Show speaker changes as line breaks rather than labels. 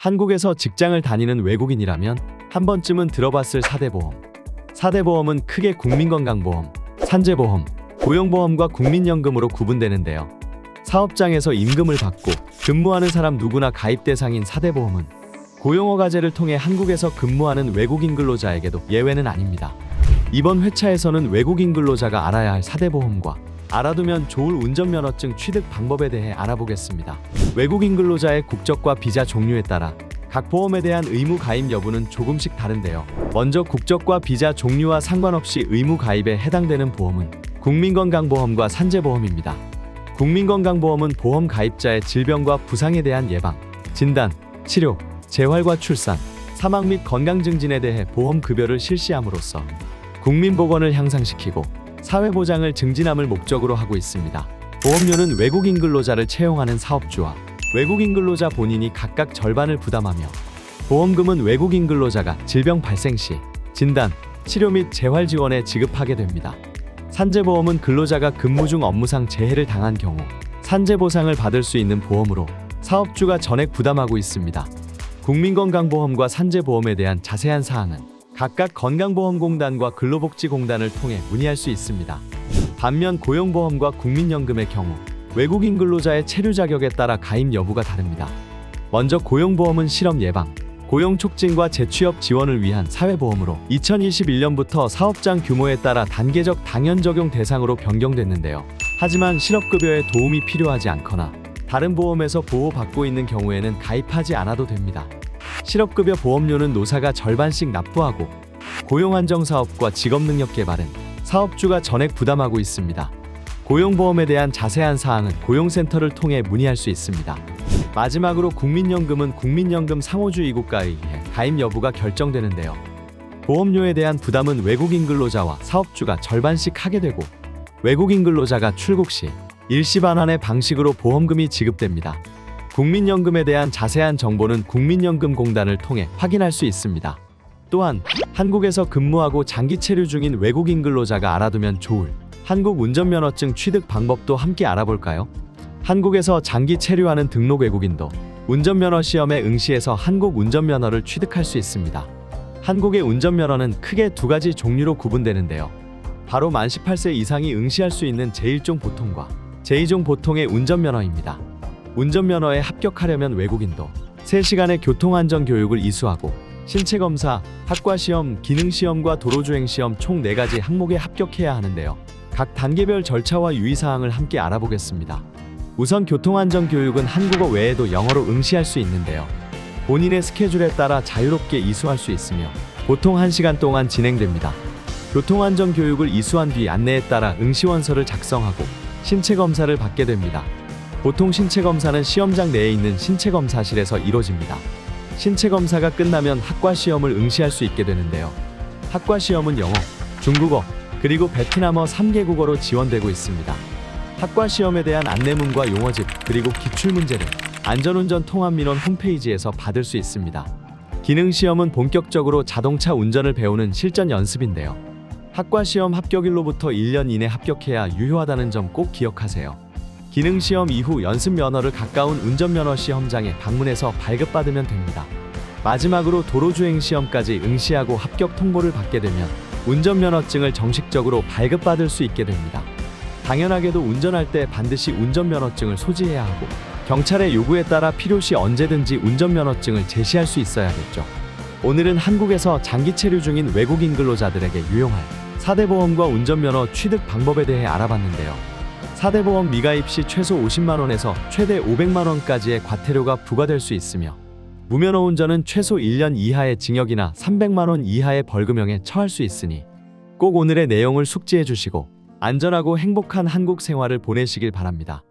한국에서 직장을 다니는 외국인이라면 한 번쯤은 들어봤을 4대 보험. 4대 보험은 크게 국민건강보험, 산재보험, 고용보험과 국민연금으로 구분되는데요. 사업장에서 임금을 받고 근무하는 사람 누구나 가입 대상인 4대 보험은 고용허가제를 통해 한국에서 근무하는 외국인 근로자에게도 예외는 아닙니다. 이번 회차에서는 외국인 근로자가 알아야 할 4대 보험과 알아두면 좋을 운전면허증 취득 방법에 대해 알아보겠습니다. 외국인 근로자의 국적과 비자 종류에 따라 각 보험에 대한 의무 가입 여부는 조금씩 다른데요. 먼저 국적과 비자 종류와 상관없이 의무 가입에 해당되는 보험은 국민건강보험과 산재보험입니다. 국민건강보험은 보험 가입자의 질병과 부상에 대한 예방, 진단, 치료, 재활과 출산, 사망 및 건강 증진에 대해 보험 급여를 실시함으로써 국민 보건을 향상시키고 사회 보장을 증진함을 목적으로 하고 있습니다. 보험료는 외국인 근로자를 채용하는 사업주와 외국인 근로자 본인이 각각 절반을 부담하며, 보험금은 외국인 근로자가 질병 발생 시 진단, 치료 및 재활 지원에 지급하게 됩니다. 산재보험은 근로자가 근무 중 업무상 재해를 당한 경우 산재 보상을 받을 수 있는 보험으로 사업주가 전액 부담하고 있습니다. 국민건강보험과 산재보험에 대한 자세한 사항은 각각 건강보험공단과 근로복지공단을 통해 문의할 수 있습니다. 반면 고용보험과 국민연금의 경우 외국인 근로자의 체류 자격에 따라 가입 여부가 다릅니다. 먼저 고용보험은 실업 예방, 고용 촉진과 재취업 지원을 위한 사회보험으로 2021년부터 사업장 규모에 따라 단계적 당연 적용 대상으로 변경됐는데요. 하지만 실업급여에 도움이 필요하지 않거나 다른 보험에서 보호받고 있는 경우에는 가입하지 않아도 됩니다. 실업급여 보험료는 노사가 절반씩 납부하고 고용안정사업과 직업능력 개발은 사업주가 전액 부담하고 있습니다. 고용보험에 대한 자세한 사항은 고용센터를 통해 문의할 수 있습니다. 마지막으로 국민연금은 국민연금 상호주 이국가에 의해 가입 여부가 결정되는데요. 보험료에 대한 부담은 외국인 근로자와 사업주가 절반씩 하게 되고, 외국인 근로자가 출국 시 일시 반환의 방식으로 보험금이 지급됩니다. 국민연금에 대한 자세한 정보는 국민연금공단을 통해 확인할 수 있습니다. 또한 한국에서 근무하고 장기 체류 중인 외국인 근로자가 알아두면 좋을 한국 운전면허증 취득 방법도 함께 알아볼까요? 한국에서 장기 체류하는 등록 외국인도 운전면허 시험에 응시해서 한국 운전면허를 취득할 수 있습니다. 한국의 운전면허는 크게 두 가지 종류로 구분되는데요. 바로 만 18세 이상이 응시할 수 있는 제1종 보통과 제2종 보통의 운전면허입니다. 운전면허에 합격하려면 외국인도 3시간의 교통안전교육을 이수하고 신체검사, 학과시험, 기능시험과 도로주행시험 총 4가지 항목에 합격해야 하는데요. 각 단계별 절차와 유의사항을 함께 알아보겠습니다. 우선 교통안전교육은 한국어 외에도 영어로 응시할 수 있는데요. 본인의 스케줄에 따라 자유롭게 이수할 수 있으며 보통 1시간 동안 진행됩니다. 교통안전교육을 이수한 뒤 안내에 따라 응시원서를 작성하고 신체검사를 받게 됩니다. 보통 신체검사는 시험장 내에 있는 신체검사실에서 이루어집니다. 신체검사가 끝나면 학과시험을 응시할 수 있게 되는데요. 학과시험은 영어, 중국어, 그리고 베트남어 3개 국어로 지원되고 있습니다. 학과시험에 대한 안내문과 용어집, 그리고 기출문제를 안전운전 통합민원 홈페이지에서 받을 수 있습니다. 기능시험은 본격적으로 자동차 운전을 배우는 실전 연습인데요. 학과시험 합격일로부터 1년 이내 합격해야 유효하다는 점 꼭 기억하세요. 기능시험 이후 연습면허를 가까운 운전면허 시험장에 방문해서 발급받으면 됩니다. 마지막으로 도로주행시험까지 응시하고 합격 통보를 받게 되면 운전면허증을 정식적으로 발급받을 수 있게 됩니다. 당연하게도 운전할 때 반드시 운전면허증을 소지해야 하고, 경찰의 요구에 따라 필요시 언제든지 운전면허증을 제시할 수 있어야겠죠. 오늘은 한국에서 장기 체류 중인 외국인 근로자들에게 유용할 4대 보험과 운전면허 취득 방법에 대해 알아봤는데요. 4대 보험 미가입 시 최소 50만 원에서 최대 500만 원까지의 과태료가 부과될 수 있으며, 무면허 운전은 최소 1년 이하의 징역이나 300만 원 이하의 벌금형에 처할 수 있으니 꼭 오늘의 내용을 숙지해 주시고 안전하고 행복한 한국 생활을 보내시길 바랍니다.